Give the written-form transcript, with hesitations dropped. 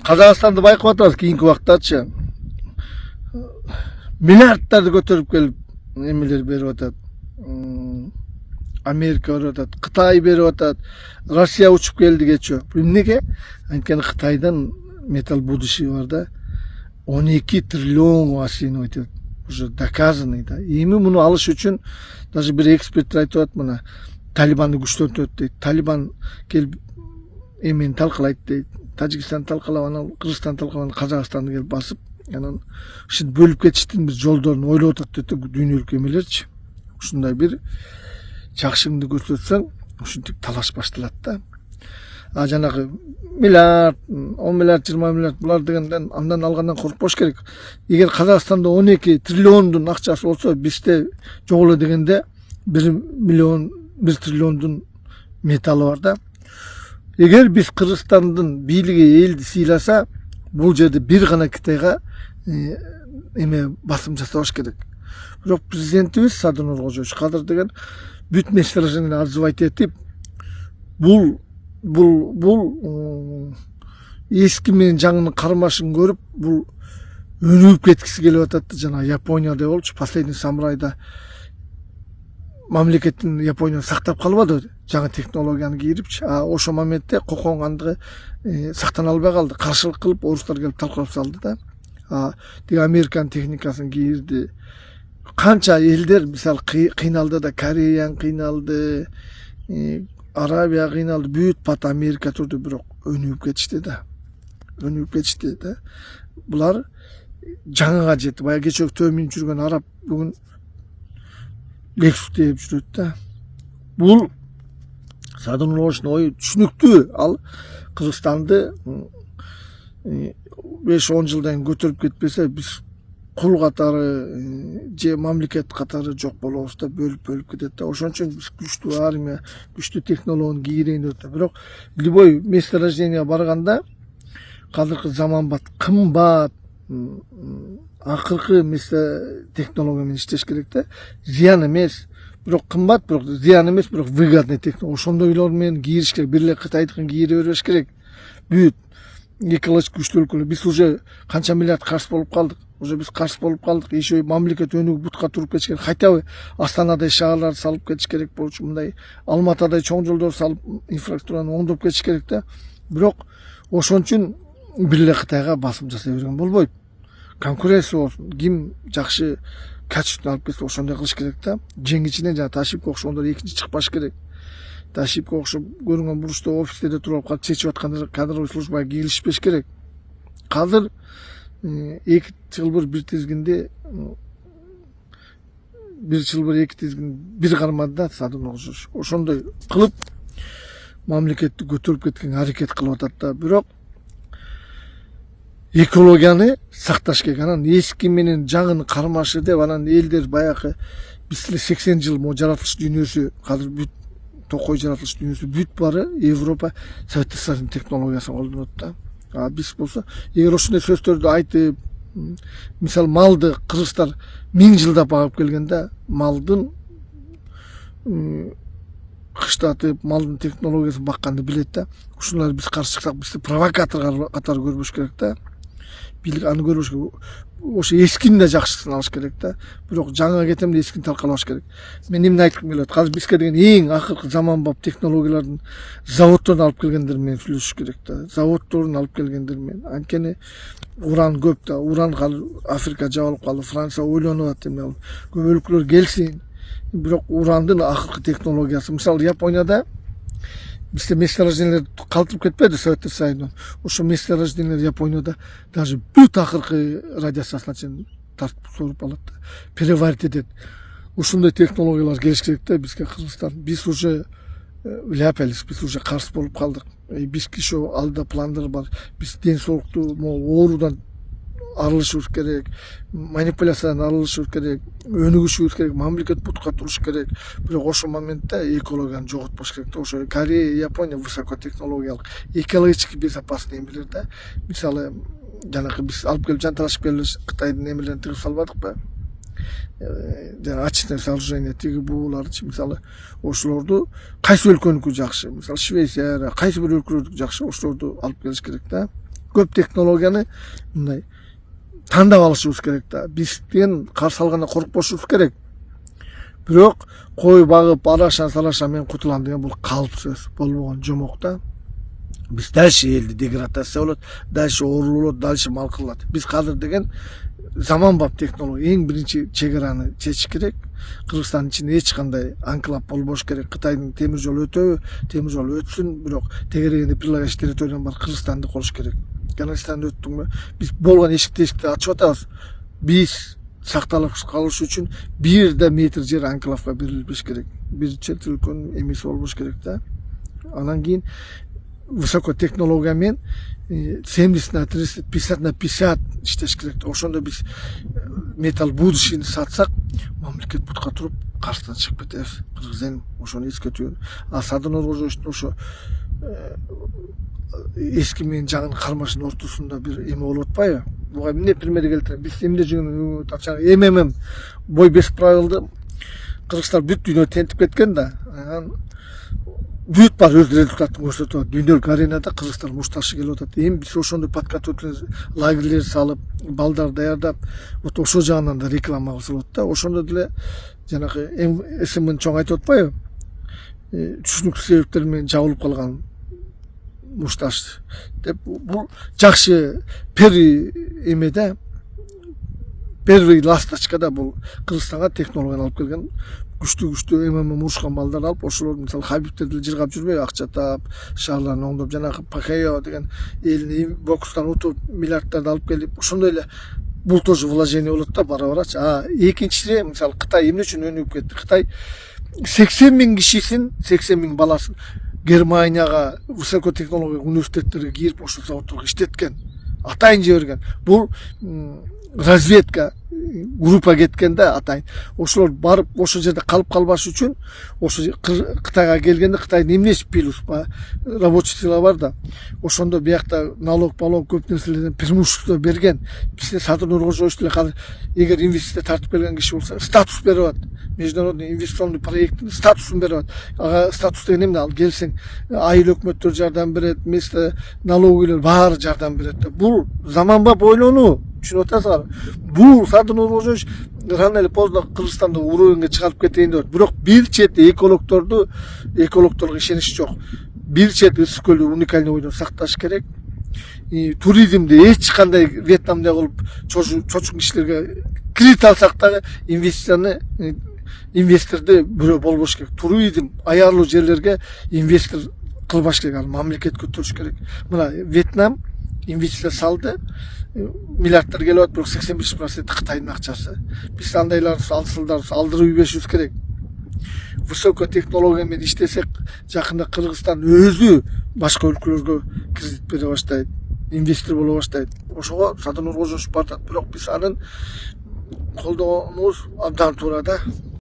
Қазақстанды байқап атабыз кийинки убактачы миллиардтарды көтөрүп келип эмелер берип атат. Америка берип атат, Кытай берип атат, Россия учуп келди кечээ. Эмнеге? Анткени Кытайдан металл будущее бар да. 12 триллион асыйын өтөт. Уже доказанный да. Эми муну алыш үчүн даже бир эксперттер айтып атат, мына Талибанды күчтөнтөт дейт. Талибан келип эмени талкалайт дейт. Тажикстан талкалап, анан Кыргызстан талкалап, Казакстанды келип басып, анан ушинтип бөлүп кетиштин бир жолдорун ойлоп атат дейт дүйнөлүк эмелерчи. Ушундай бир жакшыңды көрсөтсөң, ушинтип талаш башталат да. А жанагы миллиард, 10 миллиард, 20 миллиард булар дегенден андан алгандан коркпош керек. Эгер Казакстанда 12 триллиондун акчасы болсо, бизде жок эле дегенде 1 триллиондун металлы бар да. Эгер биз Кыргызстандын бийлиги элди сыйласа, бул жерде бир гана Кытайга эме басым жасабаш керек. Бирок президентибиз Садыр Нуркожоевич Кадыр деген бүт месторождениени отзывать этип, бул эски менен жаңынын кармашын көрүп, бул өнүгүп кеткиси келип атат. Жана Японияда болчу, последний самурайда мамлекеттин Япония сактап калбады, жаңы технологияны кийирипчи. А ошол моментте коконгандыгы сактана албай калды. Каршылык кылып, орустар келип талкалап салды да. Тиги Американын техникасын кийирди. Канча элдер мисалы кыйналды да, Кореян кыйналды, Арабия кыйналды, бүт бат Америка турду, бирок өнүгүп кетишти да. Булар жаңыга жетти. Баягы кечээ төбө минип жүргөн араб бүгүн Lexus deyip жүрөт да. Бул Садыр Нуркожоевдун ою түшүнүктүү. Ал Кыргызстанды 5-10 жылдан көтөрүп кетпесе, биз кул катары же мамлекет катары жок болобуз да, бөлүп кетет да. Ошон үчүн биз күчтүү армия, күчтүү технологияны кийирейин деп атат. Бирок любой месторождение барганда казыркы заманбат, кымбат, акыркы технология менен иштеш керек да. Зыян эмес, бирок кымбат, бирок зыян эмес, бирок выгодный технология. Ошондойлор менен кийириш керек. Бир эле Кытайдыкын кийире бербеш керек. Бүт экологик күчтүү өлкөлөр. Биз уже канча миллиард карыз болуп калдык. Еще мамлекет өнүгүп бутка туруп кетиш керек. Хотя бы Астанадай шаарларды салып кетиш керек болчу. Мындай Алматадай чоң жолдор салып, инфраструктураны оңдоп кетиш керек да. Бирок ошон үчүн бир эле Кытайга басым жасай берген болбойт. Конкуренция болсун. Ким жакшы качественно алып келсе, ошондой кылыш керек да. Жеңичинен жана Ташипке окшогондор экинчи чыкпаш керек. Ташипке окшоп көрүнгөн буручта офистерде туруп калып чечип аткандар кадровый службага киришпеш керек. Казыр 2 чылбыр бир тизгинде, бир кармады да Садыр Нуркожоевич. Ошондой кылып мамлекетти көтөрүп кеткен аракет кылып атат да. Бирок экологияны сакташ керек. Анан эски менен жаңынын кармашы деп, анан элдер баягы биз 80 жыл мо жаратылыш дүйнөсү, казыр бүт токой жаратылыш дүйнөсү бүт бары Европа Советтер Союзунун технологиясын колдонот да. Биз болсо, эгер ошондой сөздөрдү айтып, мисалы малды кыргыздар 1000 жылда багып келгенде, малдын кыштатып, малдын технологиясын бакканды билет да. Ушуларды биз каршы чыксак, бизди провокатор катары көрбөш керек да. Бийлик аны көрбөш керек. Ошо эскини да жакшысын алыш керек да. Бирок жаңыга кетем деп эскини талкалабаш керек. Мен эмне айткым келет? Казыр бизге деген эң акыркы заманбап технологиялардын заводдордон алып келгендер менен сүйлөшүш керек да. Заводдордон алып келгендер менен. Анткени уран көп да. Уран Африка жабылып калды, Франция ойлонуп атат эмне. Көп өлкөлөр келсин. Бирок урандын акыркы технологиясы, мисалы Японияда бизде месторождениелер калтырып кетпеди Советтер Союзунан. Ошо месторождениелер Японияда даже бүт акыркы радиациясына чейин тартып соруп алат да. Переварить этет. Ушундай технологиялар келиш керек да бизге Кыргызстан. Биз уже ляпелись, биз уже каршы болуп калдык. Бизге еще алда пландар бар. Биз ден соолукту оорудан арылышыбыз керек, манипуляциядан арылышыбыз керек, өнүгүшүбүз керек, мамлекет бутка туруш керек. Бирок ошол моментте экологияны жоготпош керек. Ошо Корея, Япония высокотехнологиялык, экологически безопасный эмелер да. Мисалы, жанагы биз алып келип жанталашып келип Кытайдын эмелерин тыгып салбадыкпы? Жана очистное сооружение тиги бууларчы, мисалы, ошолорду кайсы өлкөнүкү жакшы? Мисалы Швеция, кайсы бир өлкөлөрдүкү жакшы? Ошолорду алып келиш керек да. көп технологияны мындай тандап алышыбыз керек да. Бизден каршы алганда коркпошубуз керек. Бирок кой багып араша салаша мен кутулам деген бул калп сөз, болбогон жомок да. Биз дальше элди деградация болот, дальше оору болот, дальше мал кылат. Биз казыр деген заманбап технология эң биринчи чек-араны чечиш керек. Кыргызстандын ичинде эч кандай анклав болбош керек. Кытайдын темир жолу өтөбү, темир жолу өтсүн, бирок тегерегинде прилагающий территориядан бар Кыргызстанды колуш керек. Канастанды өттүңбү? Биз болгон эшикти ачып атабыз. Биз сакталып калыш үчүн 1 метр жер анклавга берилбеш керек. Бир чет өлкөнүн эмеси болбош керек да. Анан кийин высокая технология мен 70/30, 50/50 иштеш керек. Ошондо биз металл будущийни сатсак, мамлекет бутка туруп каршыдан чыгып кетебиз. Кыргыз эл ошону эскертүүнү. А Садыр Нуркожоевичтин ошо эски менен жаңынын кармашынын ортосунда бир эме болуп атпайбы? Буга эмне пример келтирем? Биз эмне жүргөн МММ бой 5 правилды кыргыздар бүт дүйнө тентип кеткен да. Бүт бар өз результатын көрсөтүп атат. Дүйнөлүк аренада Кыргызстан мушташы келип атат. Эми биз ошондой подготовительный лагерьлер салып, балдар даярдап, вот ошол жагынан да реклама кылса болот да. Ошондо деле жанагы СМН чоң айтып атпайбы? Түшүнүксүз себептер менен жабылып калган мушташ деп бул жакшы эмеде первый ласточкада бул Кыргызстанга технологияны алып келген күчтүү ММА мурушкан балдар алып, ошолор мисалы Хабибтер деле жыргап жүрбөйбү, акча таап, шаарларын оңдоп, жанагы Пакаева деген элини бокстан утуп миллиардтарды алып келип, ошондой эле бул тоже вложение болот да бара-барачы. Экинчиси мисалы Кытай эмне үчүн өнүгүп кетти? Кытай 80 000 кишисин, 80 000 баласын Германияга, высокотехнологиялык университеттерге кирип, ошол заводдорго иштеткен. Атайын жиберген. Бул разведка группа кеткен да атайын. Ошолор барып ошол жерде калып калбаш үчүн ошо Кытайга келгенде Кытайдын эмнеси плюс рабочий сила бар да. Ошондо биякта налог көп нерселерден преимущество берген. Бизде Садыр Нуркожоевич деле казыр эгер инвестиция тартып келген киши болсо статус берип атат. Международный инвестиционный проекттин статусун берип атат. Ага статус деген эмне? Ал келсең айыл өкмөттөр жардам берет, место налоговыйлар баары жардам берет. Бул заманбап ойлонуу. Түшүнүп атасызбы? Бул Садыр Нуркожоевич рано или поздно Кыргызстанды уровеньге чыгарып кетейин деп. Бирок бир чети экологторго ишенич жок. Бир чети ысык көлдү уникальный бойдон сакташ керек. Туризмди эч кандай Вьетнамда кылып чочун кишилерге кредит алсак дагы инвесторду бирөө болбош керек. Туризм аярлуу жерлерге инвестор кылбаш керек, ал мамлекет көтөрүш керек. Мына Вьетнам инвестиция салды, миллиардтар келип атат, бирок 85% Кытайдын акчасы. Биз андайларды алдырып ийбешибиз керек. Высокая технология менен иштесек, жакында Кыргызстан өзү башка өлкөлөргө кредит бере баштайт, инвестор боло баштайт. Ошого Садыр Нуркожоевич бардат, бирок биз анын колдогонубуз абдан туура да.